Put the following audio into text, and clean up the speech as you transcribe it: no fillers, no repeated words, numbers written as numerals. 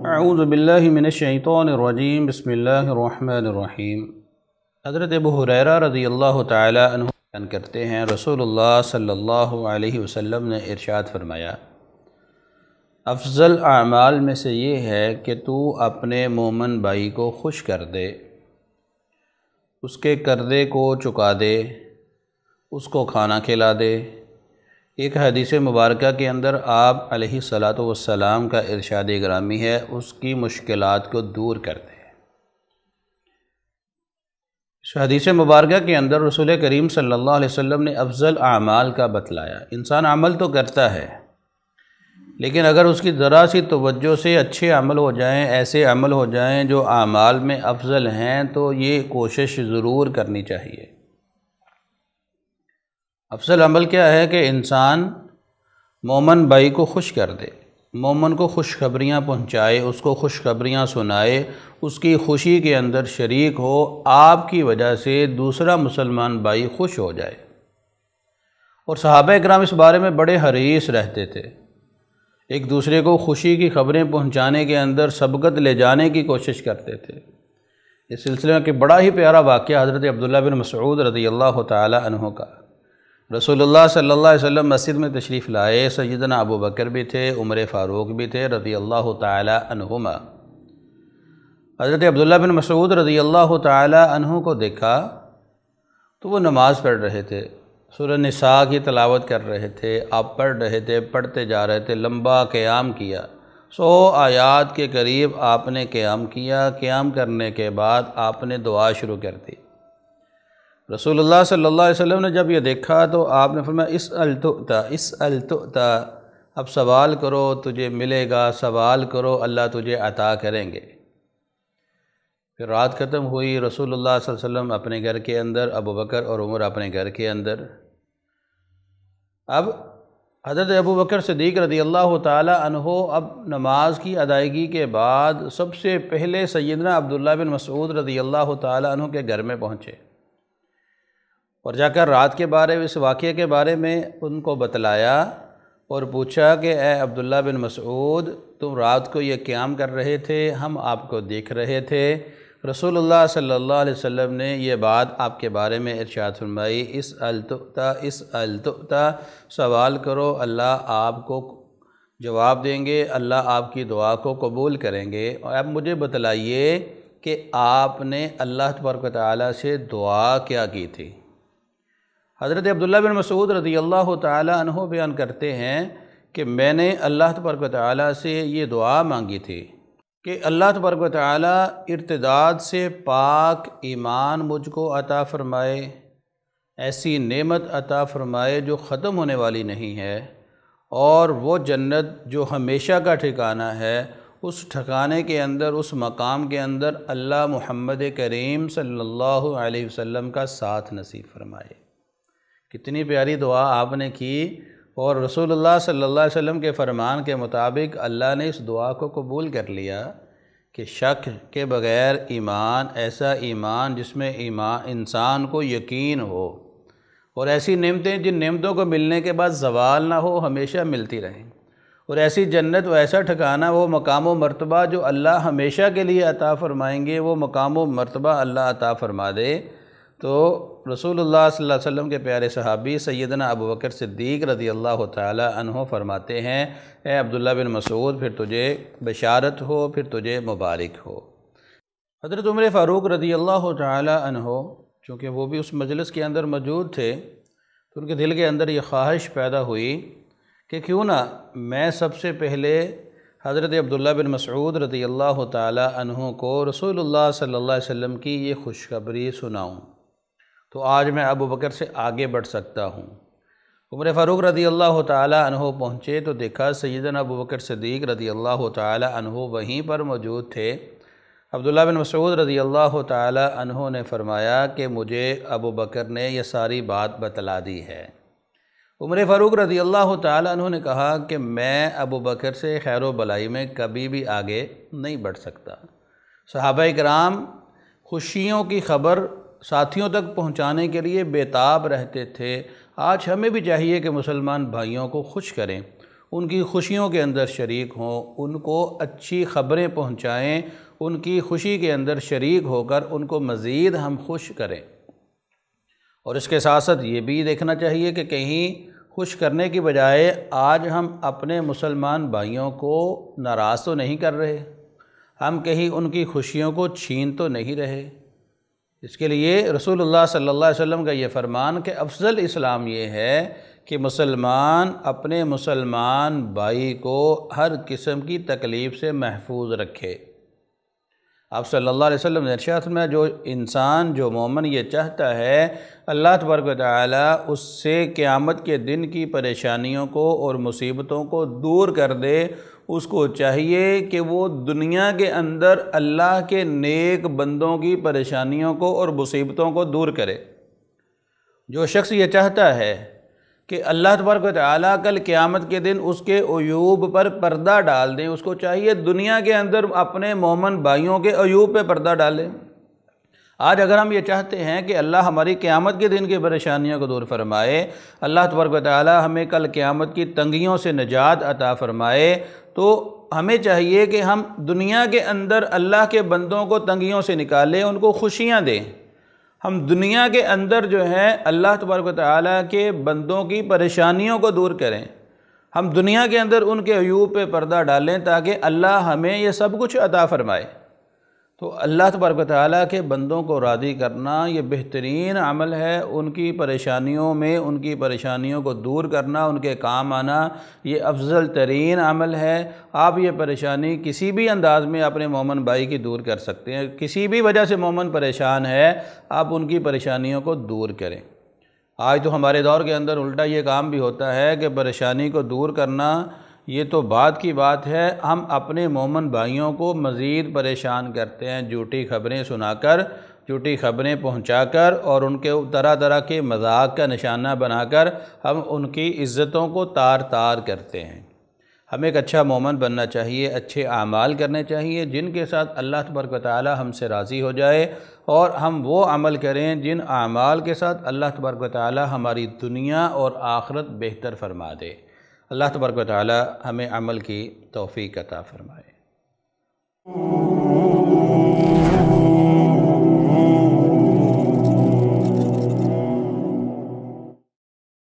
اعوذ باللہ من الشیطان الرجیم، بسم اللہ الرحمن الرحیم۔ حضرت ابو ہریرہ رضی اللہ تعالی عنہ بیان کرتے ہیں، رسول اللہ صلی اللہ علیہ وسلم نے ارشاد فرمایا، افضل اعمال میں سے یہ ہے کہ تو اپنے مومن بھائی کو خوش کر دے، اس کے قرضے کو چکا دے، اس کو کھانا کھلا دے۔ ایک حدیث مبارکہ کے اندر آپ علیہ الصلاۃ والسلام کا ارشاد گرامی ہے، اس کی مشکلات کو دور کر دے۔ اس حدیث مبارکہ کے اندر رسول کریم صلی اللہ علیہ وسلم نے افضل اعمال کا بتلایا۔ انسان عمل تو کرتا ہے، لیکن اگر اس کی ذرا سی توجہ سے اچھے عمل ہو جائیں، ایسے عمل ہو جائیں جو اعمال میں افضل ہیں، تو یہ کوشش ضرور کرنی چاہیے۔ افضل عمل کیا ہے کہ انسان مومن بھائی کو خوش کر دے، مومن کو خوشخبریاں پہنچائے، اس کو خوشخبریاں سنائے، اس کی خوشی کے اندر شریک ہو، آپ کی وجہ سے دوسرا مسلمان بھائی خوش ہو جائے۔ اور صحابہ اکرام اس بارے میں بڑے حریص رہتے تھے، ایک دوسرے کو خوشی کی خبریں پہنچانے کے اندر سبقت لے جانے کی کوشش کرتے تھے۔ اس سلسلے میں کہ بڑا ہی پیارا واقعہ حضرت عبداللہ بن مسعود رضی اللہ تعالی عنہ کا۔ رسول اللہ صلی اللہ علیہ وسلم مسجد میں تشریف لائے، سیدنا ابو بکر بھی تھے، عمر فاروق بھی تھے رضی اللہ تعالی عنہما۔ حضرت عبداللہ بن مسعود رضی اللہ تعالی عنہ کو دیکھا تو وہ نماز پڑھ رہے تھے، سورہ نساء کی تلاوت کر رہے تھے، آپ پڑھ رہے تھے، پڑھتے جا رہے تھے، لمبا قیام کیا، 100 آیات کے قریب آپ نے قیام کیا۔ قیام کرنے کے بعد آپ نے دعا شروع کر دی۔ رسول اللہ صلی اللہ علیہ وسلم نے جب یہ دیکھا تو آپ نے فرمایا، اسأل تؤتا، اب سوال کرو تجھے ملے گا، سوال کرو اللہ تجھے عطا کریں گے۔ پھر رات ختم ہوئی، رسول اللہ صلی اللہ علیہ وسلم اپنے گھر کے اندر، ابو بکر اور عمر اپنے گھر کے اندر۔ اب حضرت ابو بکر صدیق رضی اللہ تعالی عنہ اب نماز کی ادائیگی کے بعد سب سے پہلے سیدنا عبداللہ بن مسعود رضی اللہ تعالی عنہ کے گھر میں پہنچے، اور جا کر رات کے بارے میں، اس واقعے کے بارے میں ان کو بتلایا اور پوچھا کہ اے عبداللہ بن مسعود، تم رات کو یہ قیام کر رہے تھے، ہم آپ کو دیکھ رہے تھے۔ رسول اللہ صلی اللہ علیہ وسلم نے یہ بات آپ کے بارے میں ارشاد فرمائی، اسأل تؤتا، سوال کرو اللہ آپ کو جواب دیں گے، اللہ آپ کی دعا کو قبول کریں گے۔ اور اب مجھے بتلائیے کہ آپ نے اللہ تبارک و تعالیٰ سے دعا کیا کی تھی۔ حضرت عبداللہ بن مسعود رضی اللہ تعالی عنہ بیان کرتے ہیں کہ میں نے اللہ تبارک و تعالیٰ سے یہ دعا مانگی تھی کہ اللہ تبارک و تعالیٰ ارتداد سے پاک ایمان مجھ کو عطا فرمائے، ایسی نعمت عطا فرمائے جو ختم ہونے والی نہیں ہے، اور وہ جنت جو ہمیشہ کا ٹھکانہ ہے، اس ٹھکانے کے اندر، اس مقام کے اندر اللہ محمد کریم صلی اللہ علیہ وسلم کا ساتھ نصیب فرمائے۔ کتنی پیاری دعا آپ نے کی، اور رسول اللہ صلی اللہ علیہ وسلم کے فرمان کے مطابق اللہ نے اس دعا کو قبول کر لیا کہ شک کے بغیر ایمان، ایسا ایمان جس میں انسان کو یقین ہو، اور ایسی نعمتیں جن نعمتوں کو ملنے کے بعد زوال نہ ہو، ہمیشہ ملتی رہیں، اور ایسی جنت و ایسا ٹھکانہ، وہ مقام و مرتبہ جو اللہ ہمیشہ کے لیے عطا فرمائیں گے، وہ مقام و مرتبہ اللہ عطا فرما دے۔ تو رسول اللہ صلی اللہ علیہ وسلم کے پیارے صحابی سیدنا ابو بکر صدیق رضی اللہ تعالی عنہ فرماتے ہیں، اے عبداللہ بن مسعود، پھر تجھے بشارت ہو، پھر تجھے مبارک ہو۔ حضرت عمر فاروق رضی اللہ تعالی عنہ چونکہ وہ بھی اس مجلس کے اندر موجود تھے، تو ان کے دل کے اندر یہ خواہش پیدا ہوئی کہ کیوں نہ میں سب سے پہلے حضرت عبداللہ بن مسعود رضی اللہ تعالی عنہ کو رسول اللہ صلی اللہ علیہ وسلم کی یہ خوشخبری سناؤں، تو آج میں ابو بکر سے آگے بڑھ سکتا ہوں۔ عمر فاروق رضی اللہ تعالی عنہ پہنچے تو دیکھا سیدنا ابو بکر صدیق رضی اللہ تعالی عنہ وہیں پر موجود تھے۔ عبداللہ بن مسعود رضی اللہ تعالی عنہ نے فرمایا کہ مجھے ابو بکر نے یہ ساری بات بتلا دی ہے۔ عمر فاروق رضی اللہ تعالی عنہ نے کہا کہ میں ابو بکر سے خیر و بلائی میں کبھی بھی آگے نہیں بڑھ سکتا۔ صحابہ کرام خوشیوں کی خبر ساتھیوں تک پہنچانے کے لیے بے تاب رہتے تھے، آج ہمیں بھی چاہیے کہ مسلمان بھائیوں کو خوش کریں، ان کی خوشیوں کے اندر شریک ہوں، ان کو اچھی خبریں پہنچائیں، ان کی خوشی کے اندر شریک ہو کر ان کو مزید ہم خوش کریں۔ اور اس کے ساتھ ساتھ یہ بھی دیکھنا چاہیے کہ کہیں خوش کرنے کی بجائے آج ہم اپنے مسلمان بھائیوں کو ناراض تو نہیں کر رہے، ہم کہیں ان کی خوشیوں کو چھین تو نہیں رہے۔ اس کے لیے رسول اللہ صلی اللہ علیہ وسلم کا یہ فرمان کہ افضل اسلام یہ ہے کہ مسلمان اپنے مسلمان بھائی کو ہر قسم کی تکلیف سے محفوظ رکھے۔ آپ صلی اللہ علیہ وسلم نے ارشاد فرمایا جو انسان، جو مومن یہ چاہتا ہے اللہ تبارک و تعالیٰ اس سے قیامت کے دن کی پریشانیوں کو اور مصیبتوں کو دور کر دے، اس کو چاہیے کہ وہ دنیا کے اندر اللہ کے نیک بندوں کی پریشانیوں کو اور مصیبتوں کو دور کرے۔ جو شخص یہ چاہتا ہے کہ اللہ تبارک و تعالیٰ کل قیامت کے دن اس کے عیوب پر پردہ ڈال دیں، اس کو چاہیے دنیا کے اندر اپنے مومن بھائیوں کے عیوب پہ پردہ ڈالے۔ آج اگر ہم یہ چاہتے ہیں کہ اللہ ہماری قیامت کے دن کی پریشانیوں کو دور فرمائے، اللہ تبارک و تعالیٰ ہمیں کل قیامت کی تنگیوں سے نجات عطا فرمائے، تو ہمیں چاہیے کہ ہم دنیا کے اندر اللہ کے بندوں کو تنگیوں سے نکالیں، ان کو خوشیاں دیں۔ ہم دنیا کے اندر جو ہے اللہ تبارک و تعالیٰ کے بندوں کی پریشانیوں کو دور کریں، ہم دنیا کے اندر ان کے عیوب پہ پردہ ڈالیں تاکہ اللہ ہمیں یہ سب کچھ عطا فرمائے۔ تو اللہ تبارک و تعالیٰ کے بندوں کو راضی کرنا یہ بہترین عمل ہے، ان کی پریشانیوں میں ان کی پریشانیوں کو دور کرنا، ان کے کام آنا یہ افضل ترین عمل ہے۔ آپ یہ پریشانی کسی بھی انداز میں اپنے مومن بھائی کی دور کر سکتے ہیں، کسی بھی وجہ سے مومن پریشان ہے آپ ان کی پریشانیوں کو دور کریں۔ آج تو ہمارے دور کے اندر الٹا یہ کام بھی ہوتا ہے کہ پریشانی کو دور کرنا یہ تو بعد کی بات ہے، ہم اپنے مومن بھائیوں کو مزید پریشان کرتے ہیں، جھوٹی خبریں سنا کر، جھوٹی خبریں پہنچا کر اور ان کے طرح طرح کے مذاق کا نشانہ بنا کر ہم ان کی عزتوں کو تار تار کرتے ہیں۔ ہمیں ایک اچھا مومن بننا چاہیے، اچھے اعمال کرنے چاہیے جن کے ساتھ اللہ تبارک و تعالی ہم سے راضی ہو جائے، اور ہم وہ عمل کریں جن اعمال کے ساتھ اللہ تبارک و تعالی ہماری دنیا اور آخرت بہتر فرما دے۔ اللہ تبارک و تعالی ہمیں عمل کی توفیق عطا فرمائے۔